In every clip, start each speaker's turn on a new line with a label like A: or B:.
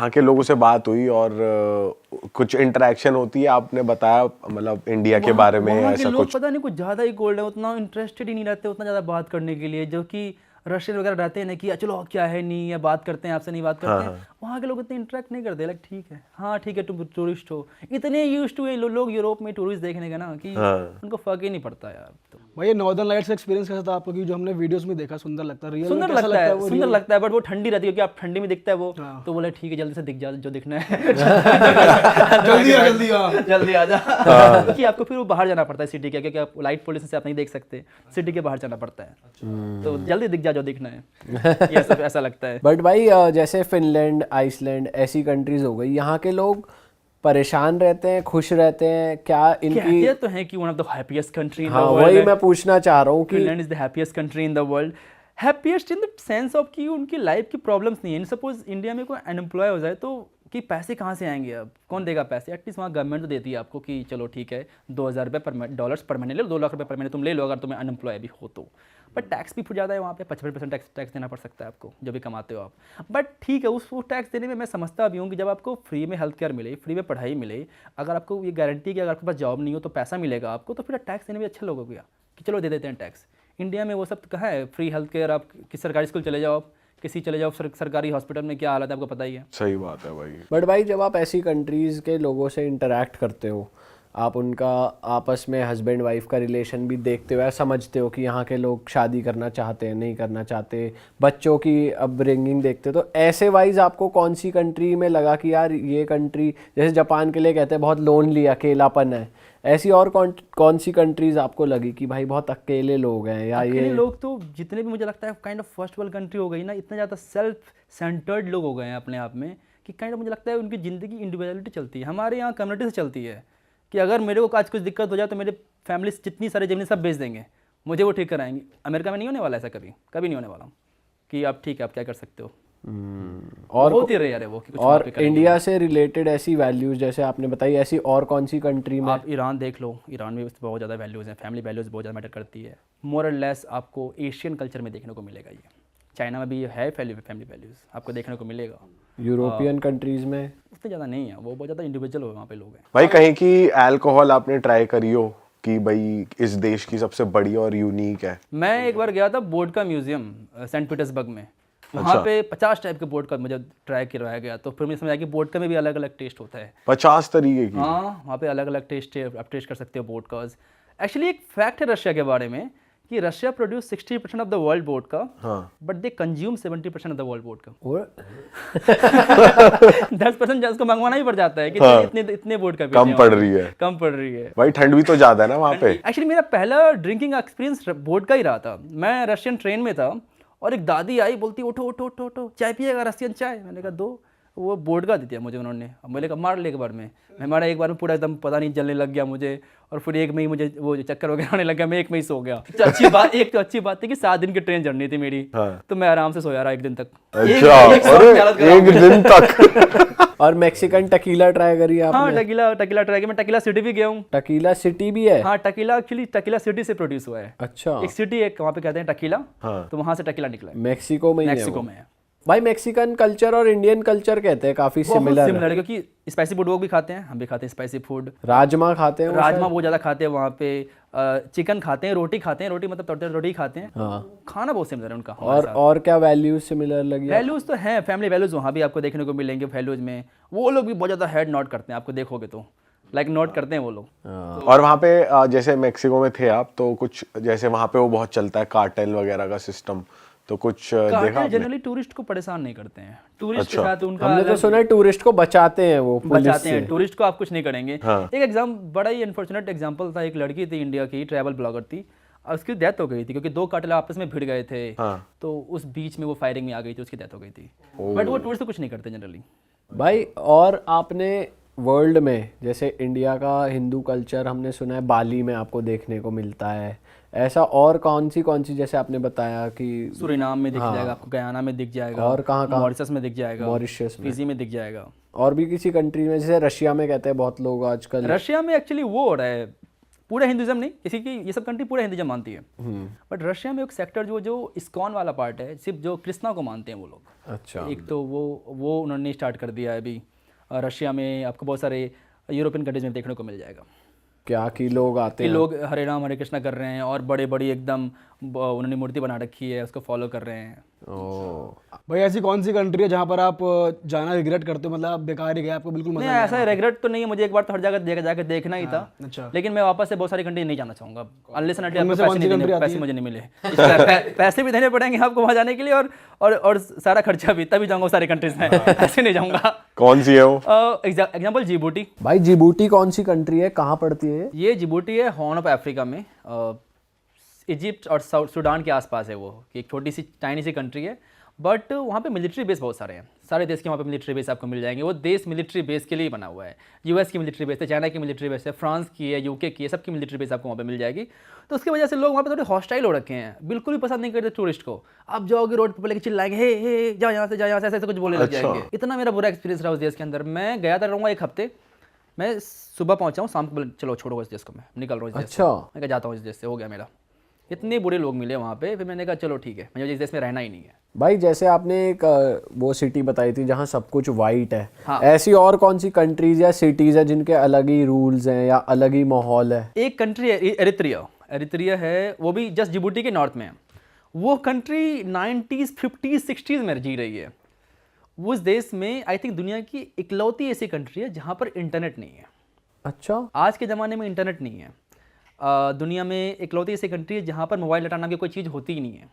A: वहाँ के लोगों से बात हुई और कुछ इंटरेक्शन होती है, आपने बताया मतलब इंडिया के बारे में
B: वहाँ के
A: ऐसा
B: लोग
A: कुछ?
B: पता नहीं कुछ ज़्यादा ही कोल्ड है, उतना इंटरेस्टेड ही नहीं रहते उतना ज़्यादा बात करने के लिए, जो कि रशियन वगैरह रहते हैं ना कि चलो क्या है नहीं, या बात करते हैं आपसे, नहीं बात करते हैं। वहाँ के लोग इतने इंटरेक्ट नहीं करते, लाइक ठीक है, हाँ ठीक है तुम टूरिस्ट हो, इतने यूज टू लोग यूरोप में टूरिस्ट देखने का ना कि उनको फर्क ही नहीं पड़ता यार। तो
C: भाई ये नॉर्दर्न लाइट्स का एक्सपीरियंस कैसा था आपको? कि जो हमने वीडियोस में देखा सुंदर लगता है, रियल में
B: सुंदर
C: कैसा
B: लगता है,
C: वो
B: सुंदर लगता है, बट वो ठंडी रहती है क्योंकि आप ठंडी में दिखता है वो, तो बोले ठीक है जल्दी से दिख जा जो दिखना है जल्दी आ जा क्योंकि आपको फिर वो बाहर जाना पड़ता है सिटी के, क्योंकि आप लाइट पोल्यूशन से आप नहीं देख सकते, सिटी के बाहर जाना पड़ता है, तो जल्दी दिख जा जो दिखना है, ये सब ऐसा लगता है।
D: बट भाई जैसे फिनलैंड, आइसलैंड ऐसी कंट्रीज हो गई, यहाँ के लोग परेशान रहते हैं, खुश रहते हैं क्या? इनकी
B: कहते तो हैं कि one of the happiest country in the
D: हाँ
B: वर्ल्ड,
D: वही मैं पूछना चाह रहा हूँ कि
B: Finland is the happiest country in the world. Happiest in the sense of कि उनकी लाइफ की प्रॉब्लम्स नहीं है। सपोज इंडिया में कोई अनएम्प्लॉय हो जाए तो कि पैसे कहाँ से आएंगे, अब कौन देगा पैसे? एटलीस्ट वहाँ गवर्नमेंट तो देती है आपको कि चलो ठीक है 2,000 रुपये डॉलर्स पर महीने ले लो, 2 लाख रुपये पर महीने तुम ले लो अगर तुम्हें अनएम्प्लॉय भी हो तो। बट टैक्स भी फिर ज़्यादा है वहाँ पे, 55% टैक्स देना पड़ सकता है आपको जो भी कमाते हो आप। बट ठीक है, उस टैक्स देने में मैं समझता भी हूँ कि जब आपको फ्री में हेल्थ केयर मिले, फ्री में पढ़ाई मिले, अगर आपको ये गारंटी कि अगर आपके पास जॉब नहीं हो तो पैसा मिलेगा आपको, तो फिर टैक्स देने में अच्छा लोग हो गया कि चलो दे देते हैं टैक्स। इंडिया में वो सब कहाँ है? फ्री हेल्थ केयर, आप किसी सरकारी स्कूल चले जाओ, आप किसी चले जाओ सरकारी हॉस्पिटल में क्या हालत है आपको पता ही है।
A: सही बात है भाई।
D: बट भाई जब आप ऐसी कंट्रीज़ के लोगों से इंटरेक्ट करते हो, आप उनका आपस में हस्बैंड वाइफ का रिलेशन भी देखते हो या समझते हो कि यहाँ के लोग शादी करना चाहते हैं नहीं करना चाहते, बच्चों की अपब्रिंगिंग देखते हो, तो ऐसे वाइज आपको कौन सी कंट्री में लगा कि यार ये कंट्री, जैसे जापान के लिए कहते हैं बहुत लोनली अकेलापन है, ऐसी और कौन सी कंट्रीज आपको लगी कि भाई बहुत अकेले लोग हैं या
B: अकेले
D: ये
B: लोग तो जितने भी मुझे लगता है kind of first world country हो गई ना, इतना ज़्यादा सेल्फ सेंटर्ड लोग हो गए हैं अपने आप में कि काइंड ऑफ मुझे लगता है उनकी ज़िंदगी इंडिविजुअलिटी चलती है। हमारे यहाँ कम्युनिटी से चलती है कि अगर मेरे को आज कुछ दिक्कत हो जाए तो मेरे फैमिली जितनी सारी ज़मीन सब बेच देंगे, मुझे वो ठीक कराएंगे। अमेरिका में नहीं होने वाला ऐसा, कभी नहीं होने वाला कि आप ठीक है आप क्या कर सकते हो।
D: और
B: बहुत ही रेयर है वो कि कुछ
D: और
B: वहाँ पे करेंगे।
D: इंडिया से रिलेटेड ऐसी वैल्यूज जैसे आपने बताई, ऐसी और कौन सी कंट्री में?
B: आप ईरान देख लो, ईरान में बहुत ज़्यादा वैल्यूज़ हैं, फैमिली वैल्यूज़ बहुत ज़्यादा मैटर करती है। मोर और लेस आपको एशियन कल्चर में देखने को मिलेगा ये। चाइना में भी है फैमिली वैल्यूज़ आपको देखने को मिलेगा।
D: यूरोपियन कंट्रीज में
B: उतने ज़्यादा नहीं है, वो बहुत ज़्यादा इंडिविजुअल वहाँ पे लोग हैं।
A: भाई कहीं की अल्कोहल आपने ट्राई करी हो कि भाई इस देश की सबसे बड़ी और यूनिक है?
B: मैं एक बार गया था वोडका म्यूजियम सेंट पीटर्सबर्ग में, वहाँ पे 50 टाइप के वोडका मुझे ट्राई करवाया गया, तो फिर मुझे समझ आया कि वोडका में भी अलग अलग टेस्ट होता है।
A: 50 तरीके की?
B: हाँ, वहाँ पे अलग अलग टेस्ट है, आप टेस्ट कर सकते हो वोडकाज। एक्चुअली एक फैक्ट है रशिया के बारे में कि Russia produce 60% of the world vodka, but they consume 70% of the world vodka. 10% जिसको मंगवाना ही पड़ जाता है कि इतने वोडका
A: कम पड़ रही है।
B: कम पड़ रही है।
A: भाई ठंड भी तो ज्यादा है ना वहाँ पे।
B: एक्चुअली मेरा पहला ड्रिंकिंग एक्सपीरियंस वोडका ही रहा था। मैं रशियन ट्रेन में था और एक दादी आई, बोलती उठो उठो उठो उठो, चाय पिएगा रशियन चाय? मैंने कहा दो। वो वोडका दी थी मुझे उन्होंने। अब मैंने कहा मार ले एक बार में, मैं मारा एक बार में पूरा एकदम पता नहीं जलने लग गया मुझे, और फिर एक में ही मुझे वो चक्कर वगैरह आने लग गया, मैं एक में ही सो गया। तो अच्छी बात, एक तो अच्छी बात थी कि 7 दिन की ट्रेन जर्नी थी मेरी, तो मैं आराम से सोया रहा 1 दिन तक।
A: अच्छा, एक दिन तक।
D: और मैक्सिकन टकीला ट्राई करी आपने?
B: हाँ, टकीला ट्राई किया। मैं टकीला सिटी भी गया हूँ।
D: टकीला सिटी भी है?
B: हाँ, टकीला एक्चुअली टकीला सिटी से प्रोड्यूस हुआ है।
D: अच्छा,
B: एक सिटी एक वहाँ पे कहते हैं टकीला, तो वहाँ से टकीला निकला है।
D: मैक्सिको में ही है
B: मैक्सिको
D: वो?
B: में है
D: भाई मैक्सिकन कल्चर और इंडियन कल्चर कहते हैं काफी सिमिलर
B: है, क्योंकि स्पाइसी फूड वो भी खाते हैं, हम भी खाते हैं स्पाइसी फूड।
D: राजमा खाते हैं?
B: राजमा बहुत ज़्यादा खाते हैं वहाँ पे, चिकन खाते हैं, रोटी खाते हैं, रोटी मतलब तड़ते रोटी खाते हैं।
D: हाँ,
B: खाना बहुत सिमिलर है उनका।
D: और क्या वैल्यूज सिमिलर लगी?
B: वैल्यूज़ तो हैं, फैमिली वैल्यूज़ वहाँ भी आपको देखने को मिलेंगे। वैल्यूज़ में वो लोग भी बहुत ज़्यादा हेड नॉट करते हैं, आपको देखोगे तो लाइक नोट करते हैं वो लोग।
A: और वहाँ पे जैसे मैक्सिको में थे आप, तो कुछ जैसे वहाँ पे वो बहुत चलता है कार्टेल वगैरह का सिस्टम, तो कुछ देखा आपने?
B: जनरली टूरिस्ट को परेशान नहीं करते हैं, टूरिस्ट के साथ उनका
D: हमने तो सुना है टूरिस्ट को बचाते हैं वो,
B: बचाते हैं। टूरिस्ट को आप कुछ नहीं करेंगे। एक बड़ा ही अनफॉर्चुनेट एग्जांपल था, एक लड़की थी इंडिया की, ट्रैवल ब्लॉगर थी, उसकी डेथ हो गई थी क्योंकि 2 कार्टेल आपस में भिड़ गए थे। तो उस बीच में वो फायरिंग में आ गई थी, उसकी डेथ हो गई थी। बट वो टूरिस्ट को कुछ नहीं करते जनरली।
D: भाई और आपने वर्ल्ड में जैसे इंडिया का हिंदू कल्चर हमने सुना है बाली में आपको देखने को मिलता है, ऐसा और कौन सी जैसे आपने बताया कि
B: सूरीनाम में दिख जाएगा आपको, गयाना में दिख जाएगा,
D: और कहाँ
B: मॉरिशस में दिख जाएगा,
D: मॉरिशस में,
B: फिजी में दिख जाएगा,
D: और भी किसी कंट्री में, जैसे रशिया में कहते हैं बहुत लोग आजकल।
B: रशिया में एक्चुअली वो हो रहा है पूरा हिंदुज़म नहीं, किसी की ये सब कंट्री पूरा हिंदुज़म मानती है, बट रशिया में एक सेक्टर जो इस्कॉन वाला पार्ट है, सिर्फ जो कृष्णा को मानते हैं वो लोग।
D: अच्छा।
B: एक तो वो उन्होंने स्टार्ट कर दिया है अभी। रशिया में आपको बहुत सारे यूरोपियन कंट्रीज में देखने को मिल जाएगा
D: क्या कि लोग आते
B: कि
D: हैं,
B: लोग हरे राम हरे कृष्णा कर रहे हैं और बड़ी बड़ी एकदम उन्होंने मूर्ति बना रखी है, उसको फॉलो कर रहे हैं।
D: ओ
C: भाई ऐसी कौन सी कंट्री है जहाँ पर आप जाना रिग्रेट करते हो, मतलब आप बेकार ही गए, आपको बिल्कुल मजा
B: नहीं, ऐसा रिग्रेट तो नहीं है, मुझे एक बार तो हर जगह जाकर देखना ही था,
C: अच्छा।
B: लेकिन मैं वापस से बहुत सारी कंट्री नहीं जाना चाहूंगा अनलेस एंड
C: उनमें
B: आपको
C: से कौन सी
B: पैसे नहीं
C: country
B: देने,
C: आती
B: पैसे
C: है?
B: मुझे नहीं मिले पैसे भी देने पड़ेंगे आपको वहाँ जाने के लिए और सारा खर्चा भी, तभी जाऊंगा सारी कंट्रीज में, ऐसे नहीं जाऊंगा।
A: कौन सी है वो?
B: Example Djibouti.
D: भाई जिबूटी कौन सी कंट्री है, कहाँ पड़ती है
B: ये जिबूटी है हॉर्न ऑफ अफ्रीका में, इजिप्ट और सूडान के आसपास है वो, कि एक छोटी सी टाइनी सी कंट्री है, बट वहाँ पे मिलिट्री बेस बहुत सारे हैं, सारे देश के वहाँ पे मिलिट्री बेस आपको मिल जाएंगे। वो देश मिलिट्री बेस के लिए बना हुआ है, यूएस की मिलिट्री बेस है, चाइना की मिलिट्री बेस है, फ्रांस की है, यूके की है, सबकी मिलिट्री बेस आपको वहाँ पे मिल जाएगी। तो उसकी वजह से लोग वहाँ पे थोड़े हॉस्टाइल हो रखे हैं, बिल्कुल भी पसंद नहीं करते टूरिस्ट को। आप जाओगे रोड पर लेके चिल्लाएंगे, हे जाओ यहाँ से, जाओ यहाँ से, ऐसे कुछ बोलने लग जाएंगे। इतना मेरा बुरा एक्सपीरियंस रहा उस देश के अंदर। मैं गया था, रहूँगा 1 हफ्ते, मैं सुबह पहुँचा हूँ, शाम को बोले चलो छोड़ो इस देश को, मैं निकल रहा हूँ इस देश से।
D: अच्छा।
B: मैं कहा जाता हूँ इस देश से, हो गया मेरा। इतने बुरे लोग मिले वहाँ पे, फिर मैंने कहा चलो ठीक है, मुझे इस देश में रहना ही नहीं है।
D: भाई जैसे आपने एक वो सिटी बताई थी जहाँ सब कुछ वाइट है,
B: हाँ।
D: ऐसी और कौन सी कंट्रीज या सिटीज है जिनके अलग ही रूल्स हैं या अलग ही माहौल है?
B: एक कंट्री है एरित्रिया है, वो भी जस्ट जिबूटी के नॉर्थ में है। वो कंट्री 90s 50s 60s में जी रही है। उस देश में आई थिंक दुनिया की इकलौती ऐसी कंट्री है जहाँ पर इंटरनेट नहीं है।
D: अच्छा।
B: आज के ज़माने में इंटरनेट नहीं है। दुनिया में इकलौती ऐसी कंट्री है जहाँ पर मोबाइल डाटा नाम की कोई चीज़ होती ही नहीं है।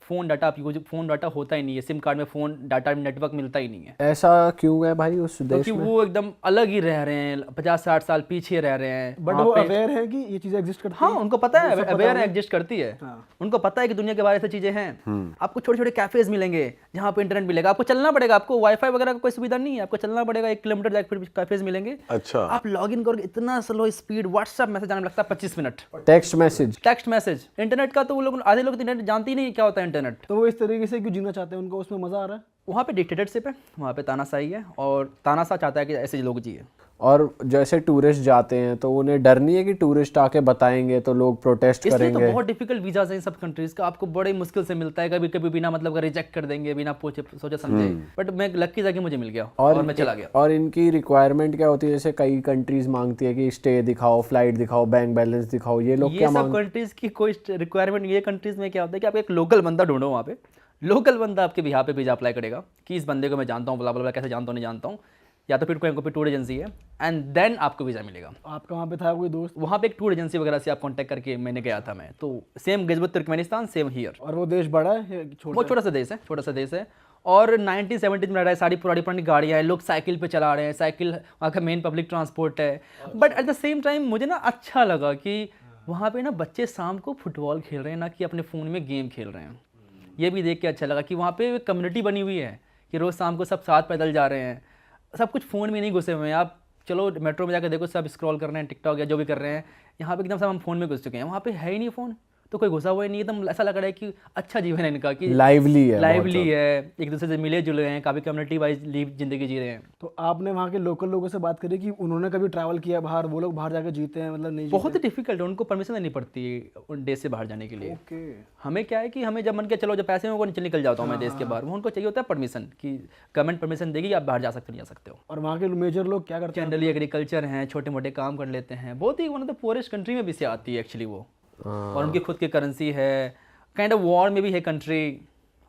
B: फ़ोन डाटा होता ही नहीं है, सिम कार्ड में फ़ोन डाटा नेटवर्क मिलता ही नहीं है।
D: ऐसा क्यों है भाई उस देश
B: क्योंकि
D: में?
B: वो एकदम अलग ही रह रहे हैं, 50-60 साल पीछे रह रहे हैं।
C: बट वो अवेयर है कि ये चीजें एग्जिस्ट करती
B: हाँ,
C: हैं?
B: उनको पता है, अवेयर एग्जिस्ट करती है। उनको पता है कि दुनिया के बारे में चीजें हैं। आपको छोटे छोटे कैफेज मिलेंगे जहाँ पे इंटरनेट मिलेगा, आपको चलना पड़ेगा, आपको वाईफाई वगैरह का कोई सुविधा नहीं है, आपको चलना पड़ेगा 1 किलोमीटर जाकर फिर कैफेज मिलेंगे।
A: अच्छा।
B: आप लॉग इन करोगे, इतना स्लो स्पीड, व्हाट्सएप मैसेज आने में लगता है 25 minute,
D: text message.
B: Text message. Internet का तो वो लोग, आधे लोग इंटरनेट जानते ही नहीं क्या होता है इंटरनेट।
C: तो वो इस तरीके से क्यों जीना चाहते हैं, उनको उसमें मजा आ रहा है?
B: वहाँ पे डिक्टेटरशिप है, वहाँ पे तानाशाही है, और तानाशाह चाहता है कि ऐसे लोग जिए।
D: और जैसे टूरिस्ट जाते हैं तो उन्हें डर नहीं है कि टूरिस्ट आके बताएंगे तो लोग प्रोटेस्ट
B: इसलिए तो
D: करेंगे?
B: बहुत डिफिकल्ट वीजाज हैं इन सब कंट्रीज का, आपको बड़े मुश्किल से मिलता है, कभी कभी बिना मतलब का रिजेक्ट कर देंगे, बिना पूछे सोचे समझे। बट मैं लकी था कि मुझे मिल गया और मैं चला गया।
D: और इनकी रिक्वायरमेंट क्या होती है? जैसे कई कंट्रीज मांगती है कि स्टे दिखाओ, फ्लाइट दिखाओ, बैंक बैलेंस दिखाओ, ये लोग
B: ये
D: क्या
B: सब कंट्रीज की कोई रिक्वायरमेंट, ये कंट्रीज में क्या होता है कि आप एक लोकल बंदा ढूंढो, वहाँ पे लोकल बंदा आपके बिहार पे वीजा अप्लाई करेगा कि इस बंदे को मैं जानता हूँ, ब्ला कैसे जानता हूँ नहीं जानता हूँ, या तो फिर कोई टूर एजेंसी है, एंड देन आपको वीज़ा मिलेगा।
C: आपका वहाँ पे था कोई दोस्त?
B: वहाँ पे एक टूर एजेंसी वगैरह से आप कांटेक्ट करके मैंने गया था मैं, तो same Gilgit Turkmenistan, same here.
C: और वो देश बड़ा है या छोटा?
B: बहुत छोटा सा देश है और 1970 में रहा है, सारी पुरानी गाड़ियाँ हैं, लोग साइकिल पे चला रहे हैं, साइकिल वहाँ का मेन पब्लिक ट्रांसपोर्ट है। But at the same time मुझे ना अच्छा लगा कि वहाँ पे ना बच्चे शाम को फुटबॉल खेल रहे हैं, ना कि अपने फ़ोन में गेम खेल रहे हैं। ये भी देख के अच्छा लगा कि वहाँ पे कम्युनिटी बनी हुई है कि रोज़ शाम को सब साथ पैदल जा रहे हैं, सब कुछ फ़ोन में नहीं घुसे हुए हैं। आप चलो मेट्रो में जाकर देखो, सब स्क्रॉल कर रहे हैं, टिकटॉक या जो भी कर रहे हैं, यहाँ पे एकदम सब हम फ़ोन में घुस चुके हैं। वहाँ पे है ही नहीं फ़ोन, तो कोई घुसा हुआ ही नहीं, एकदम ऐसा लग रहा है कि अच्छा जीवन है इनका, कि
D: लाइवली है,
B: एक दूसरे से मिले जुले हैं, काफ़ी कम्युनिटी वाइज ज़िंदगी जी रहे हैं।
C: तो आपने वहाँ के लोकल लोगों से बात करी कि उन्होंने कभी ट्रैवल किया बाहर, वो लोग बाहर जाकर जीते हैं, मतलब नहीं?
B: बहुत ही डिफिकल्ट है, उनको परमिशन लेनी पड़ती है उन देश से बाहर जाने के लिए।
C: ओके।
B: हमें क्या है कि हमें जब मन के चलो, जब पैसे में वो निकल जाता हूँ मैं देश के बाहर, वो उनको चाहिए होता है परमिशन कि गवर्नमेंट परमिशन देगी, आप बाहर जा सकते नहीं जा सकते हो।
C: और वहाँ के मेजर लोग क्या करते हैं?
B: जनरली एग्रीकल्चर हैं, छोटे मोटे काम कर लेते हैं। बहुत ही one of the poorest country में भी से आती है एक्चुअली वो, और उनकी खुद की करेंसी है। काइंड ऑफ वॉर में भी है कंट्री,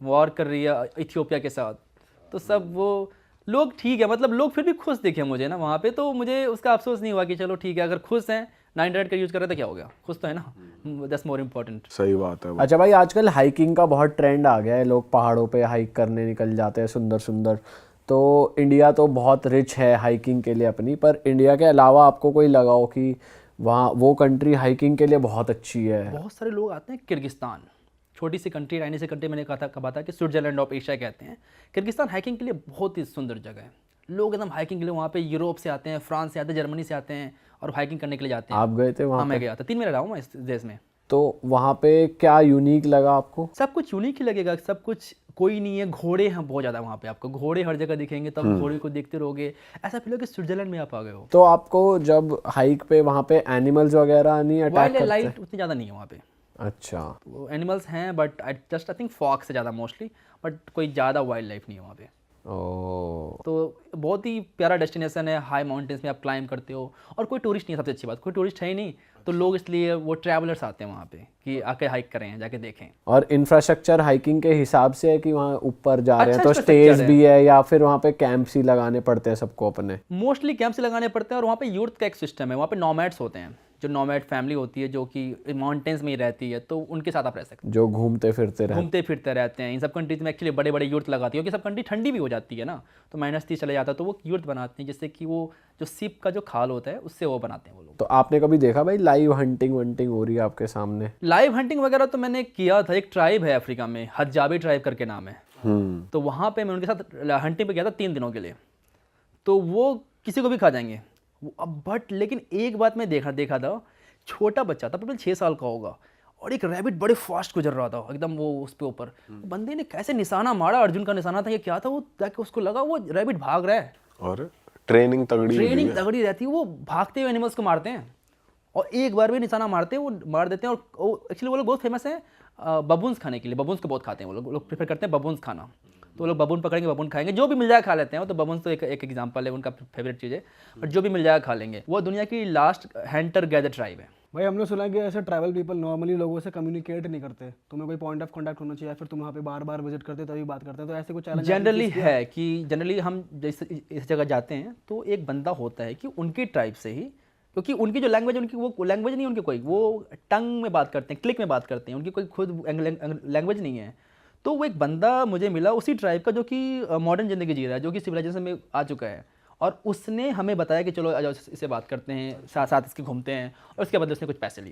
B: वॉर कर रही है इथियोपिया के साथ। तो सब वो लोग ठीक है, मतलब लोग फिर भी खुश दिखे मुझे ना वहाँ पे, तो मुझे उसका अफसोस नहीं हुआ कि चलो ठीक है, अगर खुश हैं, 900 का यूज़ कर रहे तो क्या हो गया, खुश तो है ना, दैट्स मोर इम्पोर्टेंट।
A: सही बात है।
D: अच्छा भाई, आजकल हाइकिंग का बहुत ट्रेंड आ गया है, लोग पहाड़ों पे हाइक करने निकल जाते हैं, सुंदर सुंदर। तो इंडिया तो बहुत रिच है हाइकिंग के लिए अपनी, पर इंडिया के अलावा आपको कोई लगाओ कि वहाँ वो कंट्री हाइकिंग के लिए बहुत अच्छी है?
B: बहुत सारे लोग आते हैं। किर्गिस्तान, छोटी सी कंट्री, राइनी सी कंट्री, मैंने कहा था कि स्विट्जरलैंड ऑफ एशिया कहते हैं। किर्गिस्तान हाइकिंग के लिए बहुत ही सुंदर जगह है। लोग एकदम हाइकिंग के लिए वहाँ पे यूरोप से आते हैं, फ्रांस से आते हैं, जर्मनी से आते हैं और हाइकिंग करने के लिए जाते हैं।
D: आप गए थे वहाँ?
B: हाँ, मैं गया था, 3 महीने रहा हूँ मैं इस देश में।
D: तो वहाँ पे क्या यूनिक लगा आपको?
B: सब कुछ यूनिक ही लगेगा, सब कुछ कोई नहीं है। घोड़े हैं बहुत ज़्यादा वहाँ पे, आपको घोड़े हर जगह दिखेंगे, तब घोड़े को देखते रहोगे, ऐसा फील होगा कि स्विट्जरलैंड में आप आ गए हो।
D: तो आपको जब हाइक पे वहाँ पे एनिमल्स वगैरह नहीं अटैक
B: वाइल्ड
D: करते?
B: लाइफ उतनी ज़्यादा नहीं है वहाँ पे।
D: अच्छा,
B: तो एनिमल्स हैं बट आई थिंक फॉक्स है ज़्यादा मोस्टली, बट कोई ज़्यादा वाइल्ड लाइफ नहीं है वहाँ पे।
D: ओ,
B: तो बहुत ही प्यारा डेस्टिनेशन है, हाई माउंटेन्स में आप क्लाइंब करते हो, और कोई टूरिस्ट नहीं है, सबसे अच्छी बात कोई टूरिस्ट है ही नहीं, तो लोग इसलिए वो ट्रैवलर्स आते हैं वहाँ पे कि आके हाइक करें, जाके देखें।
D: और इंफ्रास्ट्रक्चर हाइकिंग के हिसाब से है कि वहाँ ऊपर जा रहे हैं
B: अच्छा
D: तो स्टेज
B: infrastructure
D: भी है, या फिर वहाँ पे कैंप्स ही लगाने पड़ते हैं सबको अपने?
B: मोस्टली कैंप से लगाने पड़ते हैं, और वहाँ पे यूथ का एक सिस्टम है, वहाँ पे नॉमैड्स होते हैं, जो नॉमैड फैमिली होती है जो कि माउंटेन्स में ही रहती है, तो उनके साथ आप रह सकते
D: जो घूमते फिरते
B: हैं,
D: रहे।
B: घूमते फिरते रहते हैं। इन सब कंट्रीज में एक्चुअली बड़े बड़े यूथ लगाती है, क्योंकि सब कंट्री ठंडी भी हो जाती है ना, तो -30 चले जाता है, तो वो यूथ बनाते हैं, जिससे कि वो जो सिप का जो खाल होता है उससे वो बनाते हैं वो लोग।
D: तो आपने कभी देखा भाई लाइव हंटिंग वंटिंग हो रही है आपके सामने?
B: लाइव हंटिंग वगैरह तो मैंने किया था, एक ट्राइब है अफ्रीका में, हजाबी ट्राइब करके नाम है, तो वहाँ पे मैं उनके साथ हंटिंग पे गया था 3 दिनों के लिए। तो वो किसी को भी खा जाएंगे अब, बट लेकिन एक बात मैं देखा था, छोटा बच्चा था, प्रॉब्लम 6 साल का होगा, और एक रैबिट बड़े फास्ट गुजर रहा था एकदम वो उस पे ऊपर, बंदे ने कैसे निशाना मारा, अर्जुन का निशाना था ये क्या था, वो जाके उसको लगा वो रैबिट भाग रहा है।
A: और ट्रेनिंग
B: ट्रेनिंग तगड़ी रहती है, वो भागते हुए एनिमल्स को मारते हैं, और एक बार भी निशाना मारते हैं वो मार देते हैं। और एक्चुअली वो लोग बहुत फेमस हैं बबून्स खाने के लिए, बबून्स को बहुत खाते हैं वो लोग प्रेफर करते हैं बबून्स खाना, तो वो लोग बबून पकड़ेंगे, बबून खाएंगे, जो भी मिल जाए खा लेते हैं। तो बबून्स तो एक एग्जांपल है, उनका फेवरेट चीज़ है, बट जो भी मिल जाए खा लेंगे। वो दुनिया की लास्ट हंटर गैदर ट्राइब है।
C: भाई हमने सुना कि ऐसे ट्रैवल पीपल नॉर्मली लोगों से कम्युनिकेट नहीं करते, तुम्हें कोई पॉइंट ऑफ कांटेक्ट होना चाहिए, फिर तुम वहाँ पे बार बार विजिट करते तभी बात करते हैं, तो ऐसे कुछ चैलेंज
B: जनरली है कि जनरली हम जैसे इस जगह जाते हैं तो एक बंदा होता है कि उनकी ट्राइब से ही, क्योंकि उनकी जो लैंग्वेज, उनकी वो लैंग्वेज नहीं है उनकी कोई, वो टंग में बात करते हैं, क्लिक में बात करते हैं, उनकी कोई खुद लैंग्वेज नहीं है। तो वो एक बंदा मुझे मिला उसी ट्राइब का, जो कि मॉडर्न ज़िंदगी जी रहा है, जो कि सिविलाइजेशन में आ चुका है, और उसने हमें बताया कि चलो आ जाओ इससे बात करते हैं, साथ साथ इसके घूमते हैं, और उसके बदले उसने कुछ पैसे लिए।